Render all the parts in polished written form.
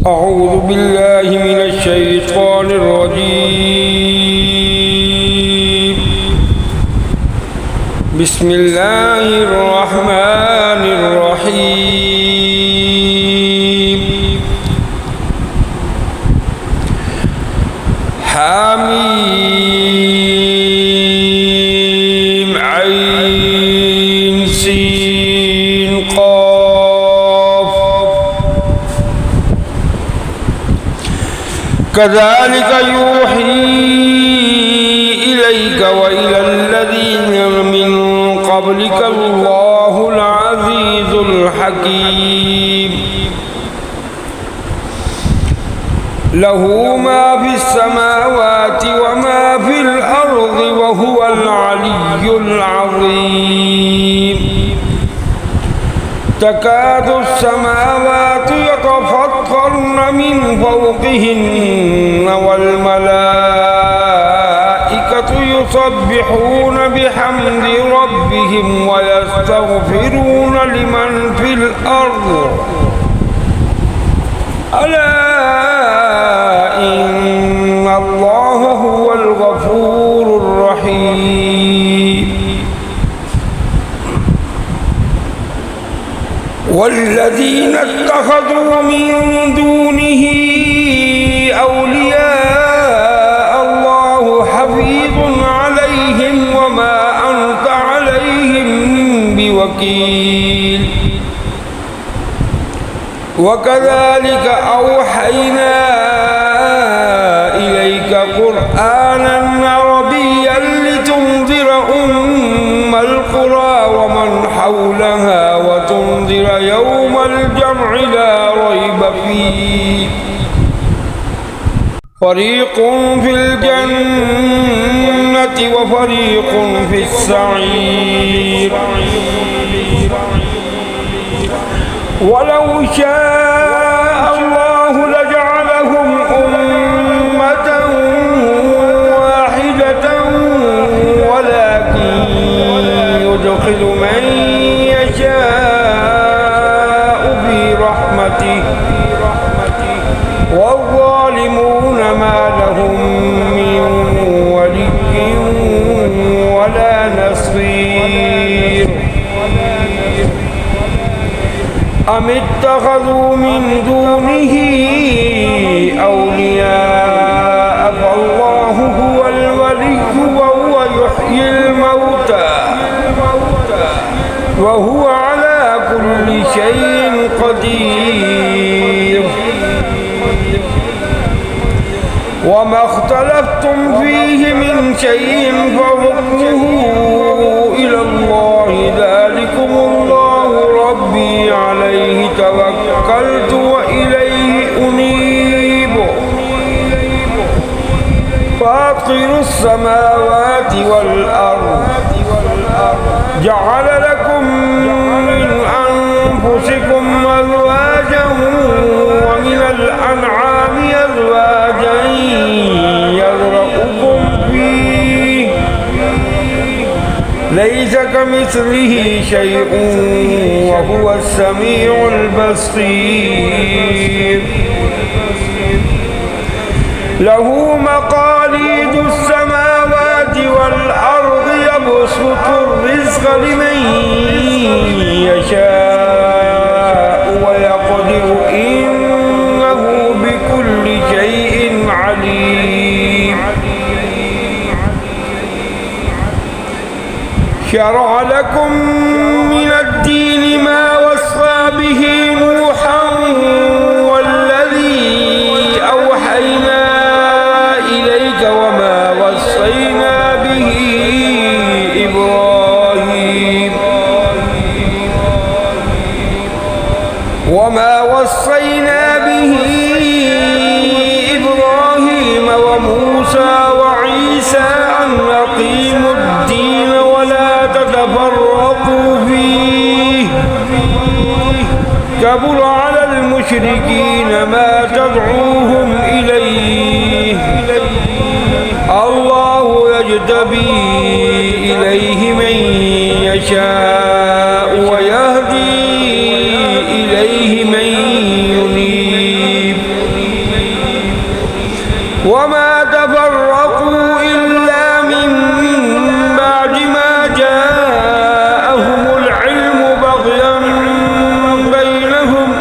أعوذ بالله من الشيطان الرجيم. بسم الله الرحمن الرحيم. حميم عين سين قاف. كذلك يوحي إليك وإلى الذين من قبلك الله العزيز الحكيم. له ما في السماوات وما في الأرض وهو العلي العظيم. تكاد السماوات يتفطرن من فوقهن والملائكة يسبحون بحمد ربهم ويستغفرون لمن في الأرض ألا إن الله هو الغفور الرحيم. والذين اتخذوا من دونه أولياء الله حفيظ عليهم وما أنت عليهم بوكيل. وكذلك أوحينا إليك قرآنا عربيا لتنذر أم القرى ومن حولها وتنذر يوم الجمع لا ريب فيه. فريق في الجنة وفريق في السعير. ولو شاء الله لجعلهم أمة واحدة ولكن يدخل من يشاء في رحمته والظالمون ما لهم من ولي ولا نصير. أم اتخذوا من دونه أولياء فالله هو الولي وهو يحيي الموتى وهو على كل شيء قدير. وما اختلفتم فيه من شيء فحكمه إلى الله ذلكم الله ربي عليه توكلت وإليه أنيب. فاطر السماوات والأرض جعل لكم من أنفسكم أزواجا ومن الأنعام أزواجا يذرأكم فيه ليس كمثله شيء وهو السميع البصير. له مقاليد السماوات والأرض يبسط الرزق لمن يشاء ويقدر إنه بكل شيء عليم. شرع لكم من الدين ما وصى به نوحا والذي أوحينا إليك وما وصينا به إبراهيم وموسى وعيسى أن أقيموا الدين ولا تتفرقوا فيه. كبر على المشركين ما تدعوهم إليه. الله يجتبي إليه من يشاء ويهدي إليه من ينيب. وما تفرقوا إلا من بعد ما جاءهم العلم بغيا بينهم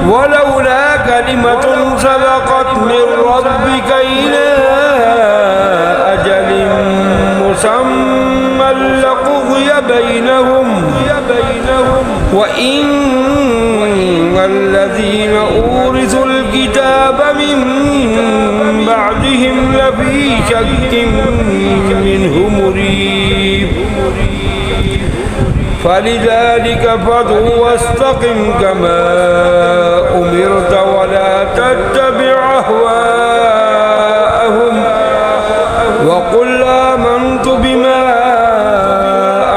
ولولا كلمة سبقت من ربك إلى أجل مسمى لقضي بينهم وإن الذين أورثوا الكتاب من بعدهم لفي شك منه مريب فلذلك فادع واستقم كما أمرت ولا تتبع أهواءهم وقل آمنت بما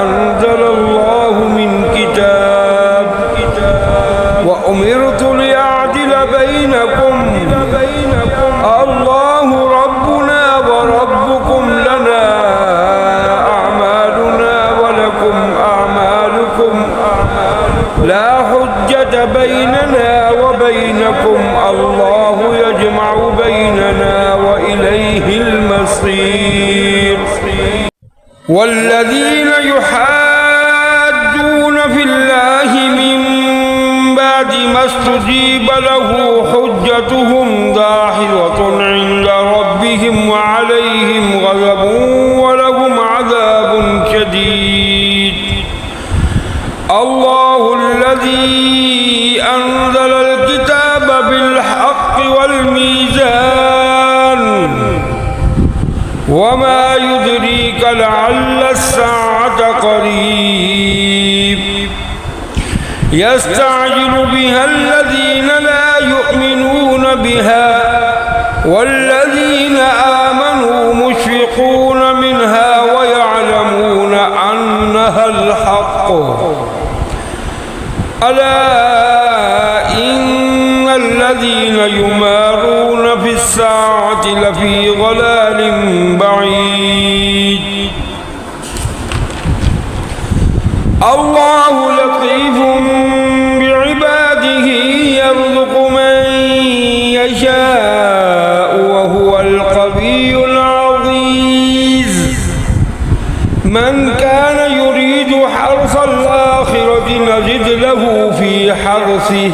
أنزل الله من كتاب وأمرت لأعدل بينكم الله ربنا وربكم لنا أعمالنا ولكم أعمالكم لا حجة بيننا وبينكم الله يجمع بيننا وإليه المصير والذين يحاجون في الله من بعد ما استجيب له حجتهم داحضة عند ربهم وعليهم غضب ولهم عذاب شديد الله الذي أنزل الكتاب بالحق والميزان وما يدريك لعل الساعة قريب يستعجل بها الذين لا يؤمنون بها والذين آمنوا مشفقون منها ويعلمون أنها الحق ألا إن الذين يمارون في الساعة لفي ضلال بعيد الله لطيف بعباده يرزق من يشاء وهو القوي العزيز من كان يريد حرث الآخرة نزد له في حرثه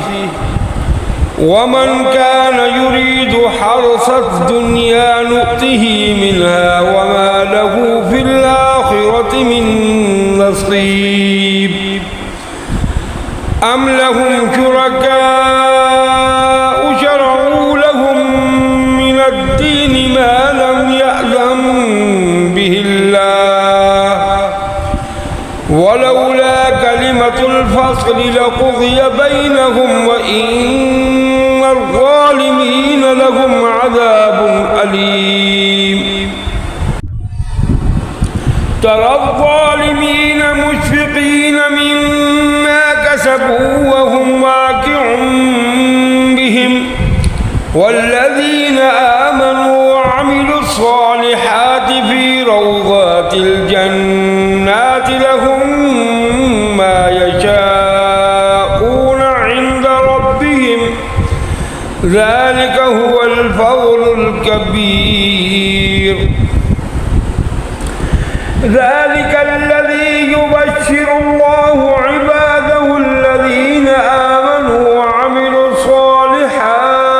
ومن كان يريد حرث الدنيا نؤته منها وما له في الآخرة من نصيب أم لهم شركاء شرعوا لهم من الدين ما لم يأذن به الله ولولا كلمة الفصل لقضي بينهم وإن الظالمين لهم عذاب أليم ترى الظالمين مشفقين مما كسبوا وهم واقعون بهم والذين آمنوا وعملوا الصالحات في روضات الجنات لهم ما يشاءون عند ربهم ذلك هو الفضل الكبير ذلك الذي يبشر الله عباده الذين آمنوا وعملوا الصالحات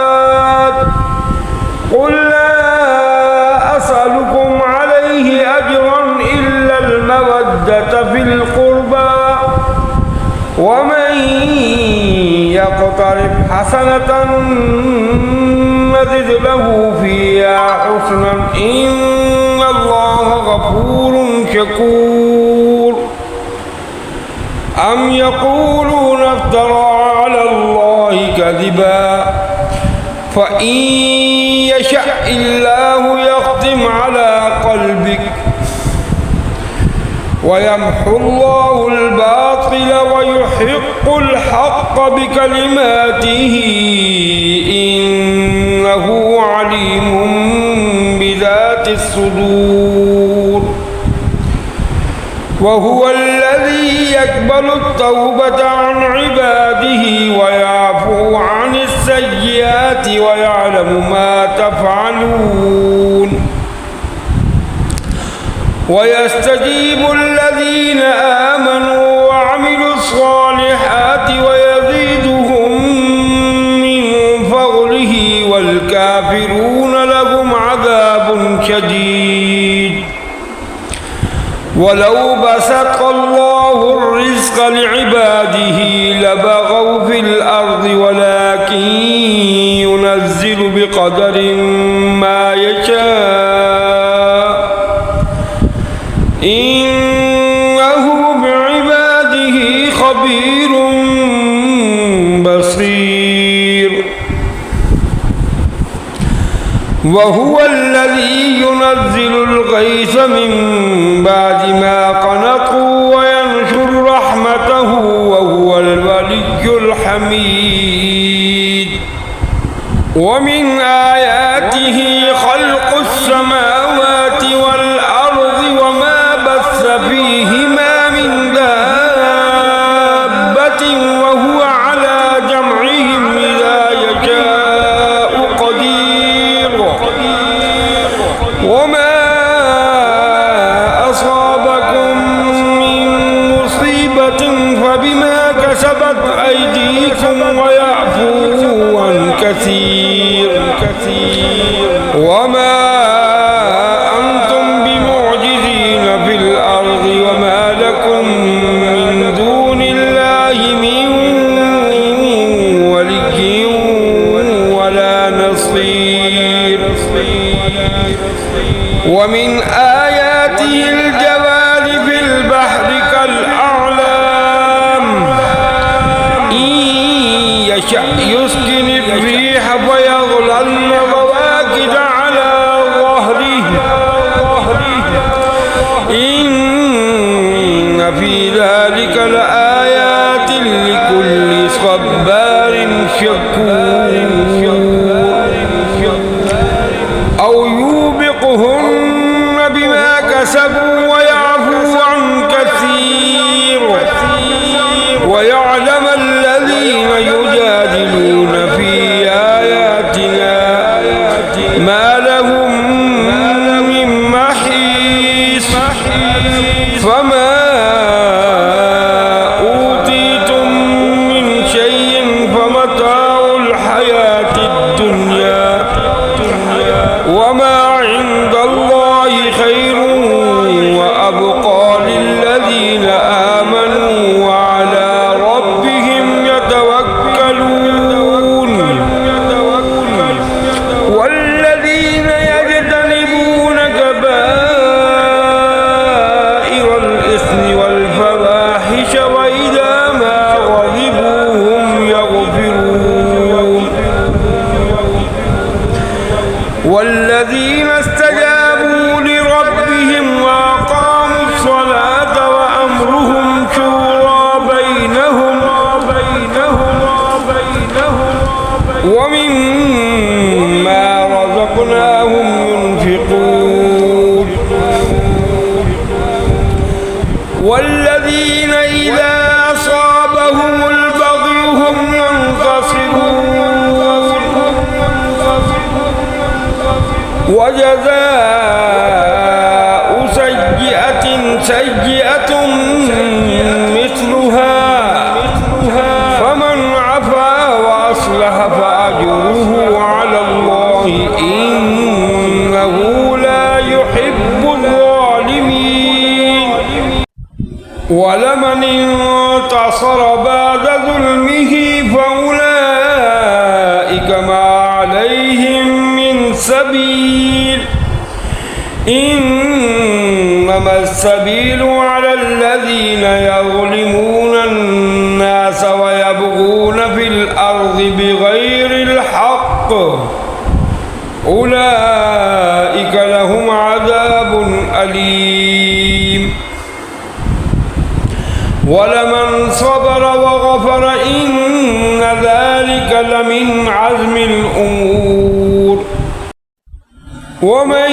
قل لا أسألكم عليه أجرا إلا المودة في القربى ومن يقترف حسنة نزد له فيها حسنا إن الله غفور شكور أم يقولون افترى على الله كذبا فإن يشأ الله يختم على قلبك ويمحو الله الباطل ويحق الحق بكلماته إنه عليم بذات الصدور وهو الذي يقبل التوبة عن عباده ويعفو عن السيئات السيئات ويعلم ما تفعلون ويستجيب الذين آمنوا وعملوا الصالحات ويزيدهم من فضله والكافرون لهم عذاب شديد ولو بسط الله الرزق لعباده لبغوا في الأرض ولكن ينزل بقدر ما يشاء إنه بعباده خبير بصير وهو الذي ينزل الغيث من بعد ما قنطوا وينشر رحمته وهو الولي الحميد ومن آياته خلق السماوات والأرض وما بث فيهما من دابة وهو على جمعهم إذا يشاء قدير وما أصابكم من مصيبة فبما كسبت أيديكم ويعفو عن كثير وما أنتم بمعجزين في الأرض وما لكم من دون الله من ولي ولا نصير ومن آياته الجبال في البحر كالأعلام إن يشأ يسكن الريح فيظللن رواكد على ظهره إن في ذلك لآيات لكل صبار شكور أو يوبقهن بما كسبوا ويعفو عن كثير ويعلم الذين يجادلون في آياتنا ما لهم من محيص فما أوتيتم من شيء فمتاع الحياة الدنيا وما عند الله خير وأبقى للذين آمنوا وعلى ربهم يتوكلون والذين يجتنبون كبائر الإثم والفواحش وإذا ما غضبوا هم يغفرون والذين استجابوا لربهم وأقاموا الصلاة وأمرهم شورى بينهم ومما رزقناهم ينفقون والذين إذا أصابهم البغي هم ينتصرون وجزاء سيئة مثلها فمن عفا وأصلح فأجره على الله إنه لا يحب الظالمين ولمن انتصر بعد ظلمه فأولئك ما عليهم من سبيل إنما السبيل على الذين يظلمون الناس ويبغون في الأرض بغير الحق أولئك لهم عذاب أليم ولمن صبر وغفر إن ذلك لمن عزم الأمور ومن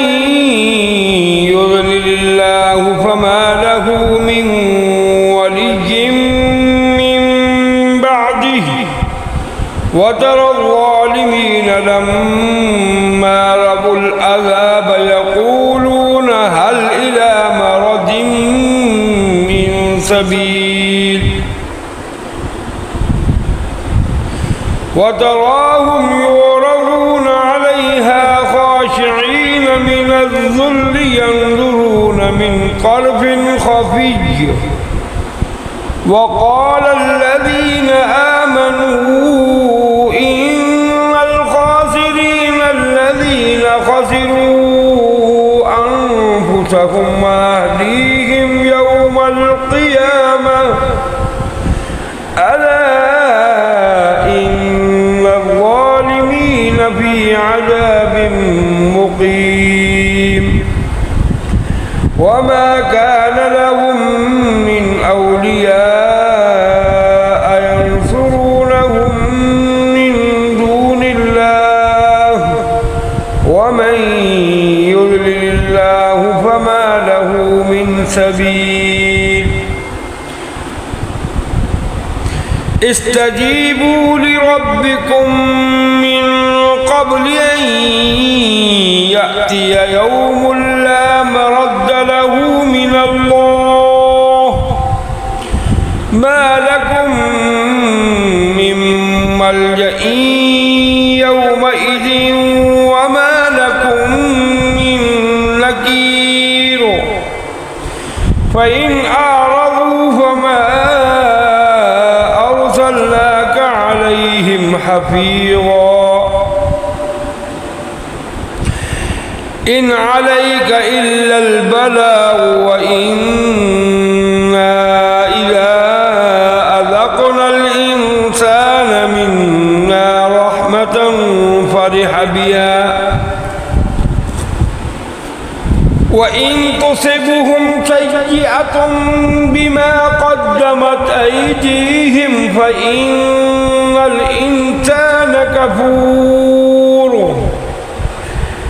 يضلل الله فما له من ولي من بعده وترى الظالمين الظالمين لما رأوا العذاب يقولون هل إلى مرد من سبيل وتراهم يعرضون عليها خاشعين من الذل ينظرون من طرف خفي وقال الذين آمنوا إن الخاسرين الذين خسروا أنفسهم وأهليهم يوم القيامة ألا إن الظالمين في عذاب مقيم وما كان لهم من أولياء ينصرونهم من دون الله ومن يضلل الله فما له من سبيل استجيبوا لربكم من قبل أن يأتي يوم لا مرد له من الله ما لكم من ملجأ يومئذ وما لكم من نكير فإن أعرضوا فما أرسلناك عليهم حفيظا إن عليك إلا البلاغ وإنا إذا أذقنا الإنسان منا رحمة فرح بها وإن تصبهم سيئة بما قدمت أيديهم فإن الإنسان كفور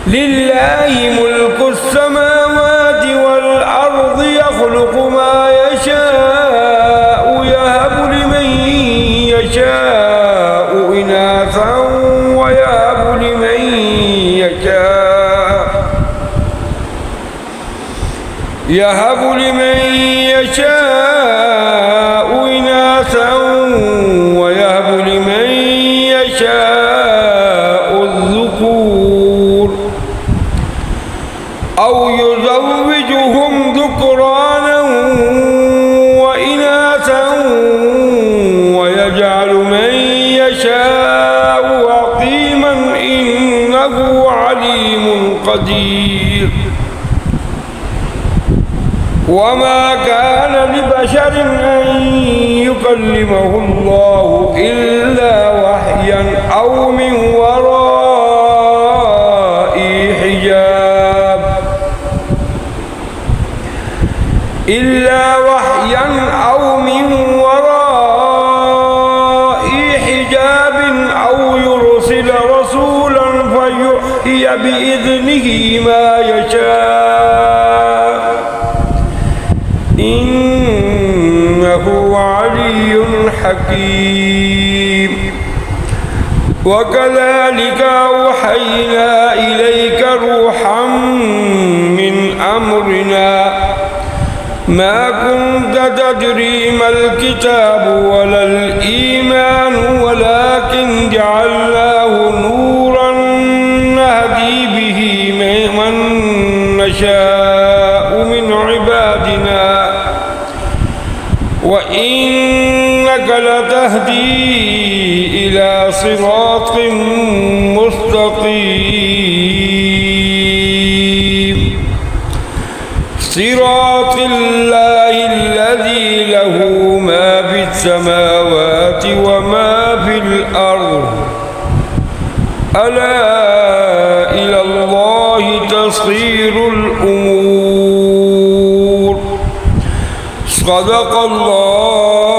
لله ملك السماوات والأرض يخلق ما يشاء يهب لمن يشاء إناثا ويهب لمن يشاء إناثا ويهب لمن يشاء الذكور أو يزوجهم ذكرانا وإناثا ويجعل من يشاء عقيما إنه عليم قدير وما كان لبشر أن يكلمه الله إلا وحيا أو من وراء حجاب أو يرسل رسولا فيوحي بإذنه ما يشاء إنه علي حكيم وكذلك أوحينا إليك روحا من أمرنا ما كنت تدري ما الكتاب ولا الإيمان ولكن جعلناه نورا نهدي به من نشاء من عبادنا وإنك لتهدي إلى صراط مستقيم صراط الله الذي له ما في السماوات وما في الأرض ألا إلى الله تصير الأمور صدق الله